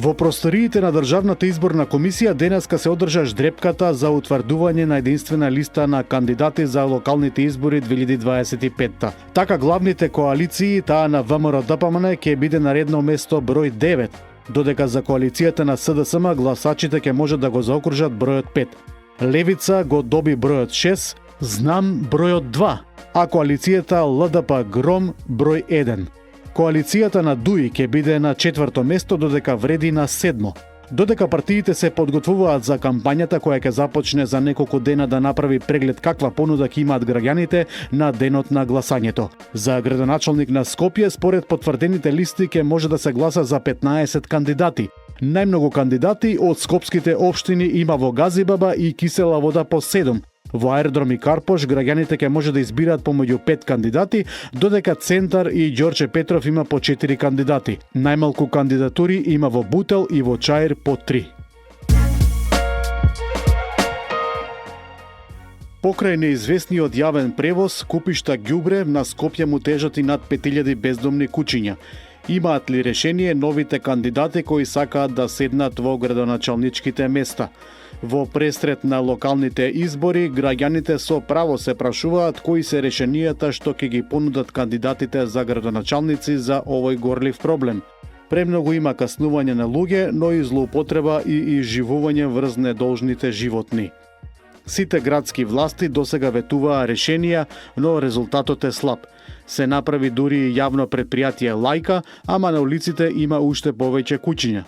Во просториите на Државната изборна комисија денеска се одржа ждрепката за утврдување на единствена листа на кандидати за локалните избори 2025. Така главните коалиции, таа на ВМРО-ДПМН, ќе биде на редно место број 9, додека за коалицијата на СДСМ гласачите ќе можат да го заокружат бројот 5. Левица го доби бројот 6, Знам бројот 2, а коалицијата ЛДП-Гром број 1. Коалицијата на ДУИ ќе биде на 4-то место, додека Вреди на 7-мо. Додека партиите се подготвуваат за кампањата која ќе започне за неколку дена да направи преглед каква понуда ќе имаат граѓаните на денот на гласањето. За градоначалник на Скопје, според потврдените листи, ќе може да се гласа за 15 кандидати. Најмногу кандидати од скопските општини има во Газибаба и Кисела Вода по 7. Во Аеродром и Карпош граѓаните ќе може да избираат помеѓу 5 кандидати, додека Центар и Ѓорче Петров има по 4 кандидати. Најмалку кандидатури има во Бутел и во Чаир по 3. Покрај неизвестниот јавен превоз, купишта ѓубре на Скопје му тежат и над 5000 бездомни куќиња. Имаат ли решение новите кандидати кои сакаат да седнат во градоначалничките места? Во пресрет на локалните избори, граѓаните со право се прашуваат кои се решенијата што ќе ги понудат кандидатите за градоначалници за овој горлив проблем. Премногу има каснување на луѓе, но и злоупотреба и изживување врз недолжните животни. Сите градски власти досега ветуваа решенија, но резултатот е слаб. Се направи дури и јавно предпријатие Лајка, ама на улиците има уште повеќе куќиња.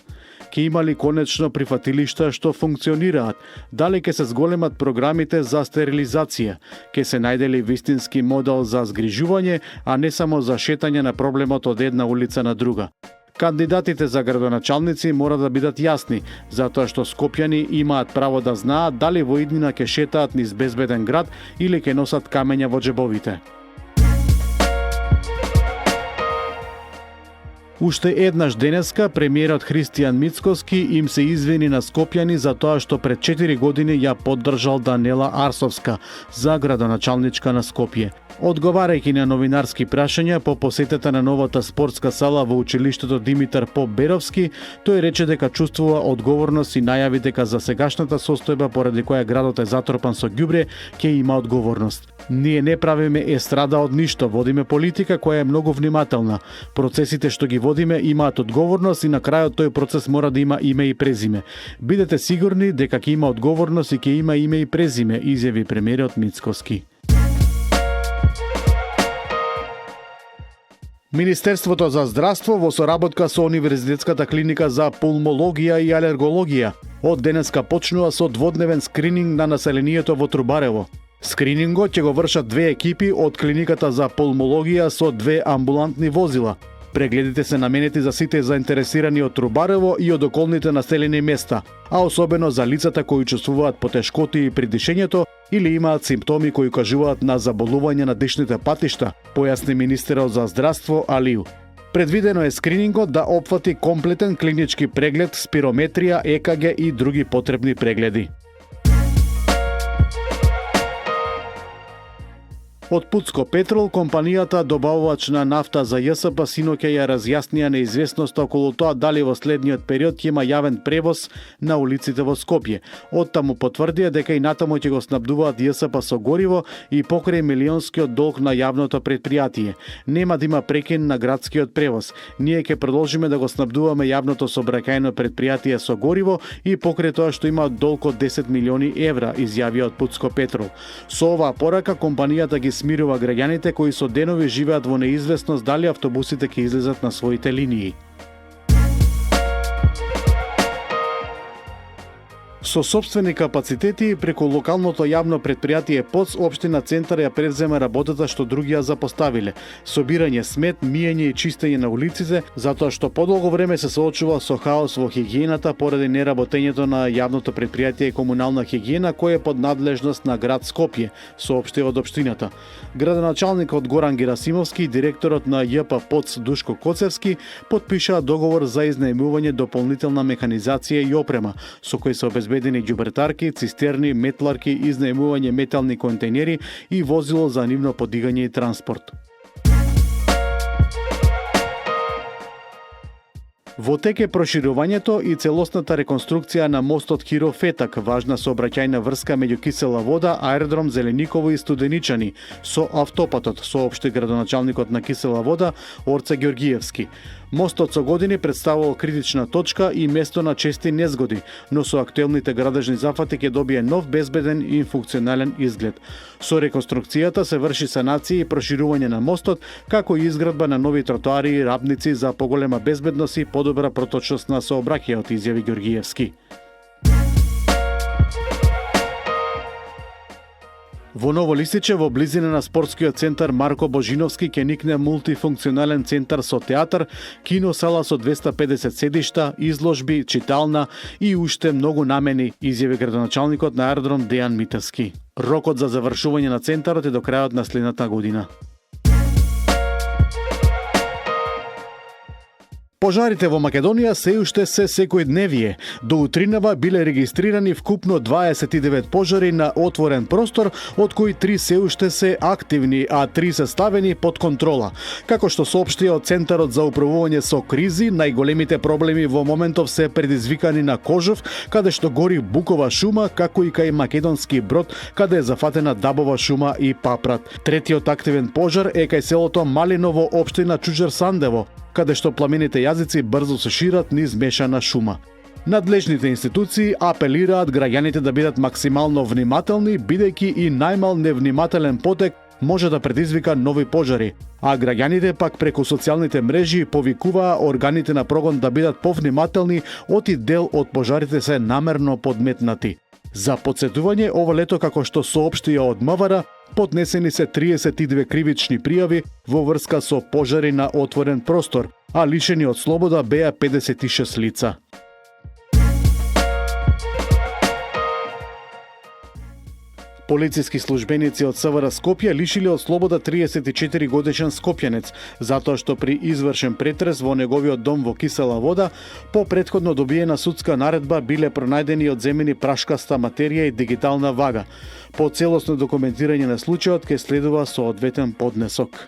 Ке има ли конечно прифатилишта што функционираат? Дали ке се зголемат програмите за стерилизација? Ке се најде ли вистински модел за згрижување, а не само за шетање на проблемот од една улица на друга? Кандидатите за градоначалници мора да бидат јасни, затоа што скопјани имаат право да знаат дали во иднина ке шетаат низ безбеден град или ке носат камења во џебовите. Уште еднаш денеска премиерот Христијан Мицкоски им се извини на скопјани за тоа што пред 4 години ја поддржал Данела Арсовска за градоначалничка на Скопје. Одговарајќи на новинарски прашања по посетата на новата спортска сала во училиштето Димитар Поп-Беровски, тој рече дека чувствува одговорност и најави дека за сегашната состојба поради која градот е затрпан со ѓубре ќе има одговорност. Ние не правиме естрада од ништо, водиме политика која е многу внимателна. Процесите што ги водиме имаат одговорност и на крајот тој процес мора да има име и презиме. Бидете сигурни дека ќе има одговорност и ќе има име и презиме, изјави премиерот Мицкоски. Министерството за здравство во соработка со Универзитетската клиника за пулмологија и алергологија од денеска почнува со дводневен скрининг на населението во Трубарево. Скринингот ќе го вршат 2 екипи од клиниката за пулмологија со 2 амбулантни возила. Прегледите се наменети за сите заинтересирани од Трубарево и од околните населени места, а особено за лицата кои чувствуваат потешкоти при дишењето или имаат симптоми кои укажуваат на заболување на дишните патишта, појасни министерот за здравство Алију. Предвидено е скринингот да опфати комплетен клинички преглед, спирометрија, ЕКГ и други потребни прегледи. Од Путско Петрол, компанијата добавувач на нафта за ЈСП синоќа ја разјаснија неизвестноста околу тоа дали во следниот период ќе има јавен превоз на улиците во Скопје. Оттаму потврдија дека и натаму ќе го снабдуваат ЈСП со гориво и покрај милионскиот долг на јавното предпријатие. Нема да има прекин на градскиот превоз. Ние ќе продолжиме да го снабдуваме јавното сообраќајно предпријатие со гориво и покрај тоа што има долг од 10 милиони евра, изјавија од Путско Петрол. Со оваа порака компанијата ги смирува граѓаните кои со денови живеат во неизвестност дали автобусите ќе излезат на своите линии. Со сопствени капацитети преку локалното јавно предпријатие ПОЦ, општина Центар ја презема работата што други ја запоставиле: собирање смет, миење и чистење на улиците, затоа што подолго време се соочува со хаос во хигиената поради неработењето на јавното предпријатие комунална хигиена кој е под надлежност на град Скопје, соопшти од општината. Градоначалникот Горан Герасимовски и директорот на ЈП ПОЦ Душко Коцевски потпишаа договор за изнаемување дополнителна механизација и опрема, со кој се обезбедени ѓубретарки, цистерни, метларки, изнаемување метални контейнери и возило за нивно подигање и транспорт. Во тек е проширувањето и целосната реконструкција на мостот Хиро Фетак, важна сообраќајна врска меѓу Кисела Вода, аеродром Зелениково и Студеничани со автопатот, соопшти градоначалникот на Кисела Вода Орце Ѓоргиевски. Мостот со години представувал критична точка и место на чести незгоди, но со актуелните градежни зафати ќе добие нов, безбеден и функционален изглед. Со реконструкцијата се врши санација и проширување на мостот, како и изградба на нови тротоари и рабници за поголема безбедност и подобра проточност на сообраќајот, изјави Ѓоргиевски. Во Ново Лисиче, во близина на спортскиот центар Марко Божиновски, ќе никне мултифункционален центар со театар, киносала со 250 седишта, изложби, читална и уште многу намени, изјави градоначалникот на аеродром Дејан Митевски. Рокот за завршување на центарот е до крајот на следната година. Пожарите во Македонија се уште се секојдневие. До утринава биле регистрирани вкупно 29 пожари на отворен простор, од кои 3 се уште се активни, а 3 се ставени под контрола. Како што соопштија од Центарот за управување со кризи, најголемите проблеми во моментов се предизвикани на Кожов, каде што гори букова шума, како и кај Македонски Брод, каде е зафатена дабова шума и папрат. Третиот активен пожар е кај селото Малиново, општина Чучер Сандево, каде што пламените јазици брзо се шират низ мешана шума. Надлежните институции апелираат граѓаните да бидат максимално внимателни, бидејќи и најмал невнимателен потек може да предизвика нови пожари, а граѓаните пак преку социјалните мрежи повикуваа органите на прогон да бидат повнимателни, оти дел од пожарите се намерно подметнати. За подсетување, ова лето, како што соопштија од МВР, поднесени се 32 кривични пријави во врска со пожари на отворен простор, а лишени од слобода беа 56 лица. Полициски службеници од СВР Скопје лишиле од слобода 34 годишен скопјанец, затоа што при извршен претрес во неговиот дом во Кисела Вода, по претходно добиена судска наредба биле пронајдени одземени прашкаста материја и дигитална вага. По целосно документирање на случајот ќе следува соодветен поднесок.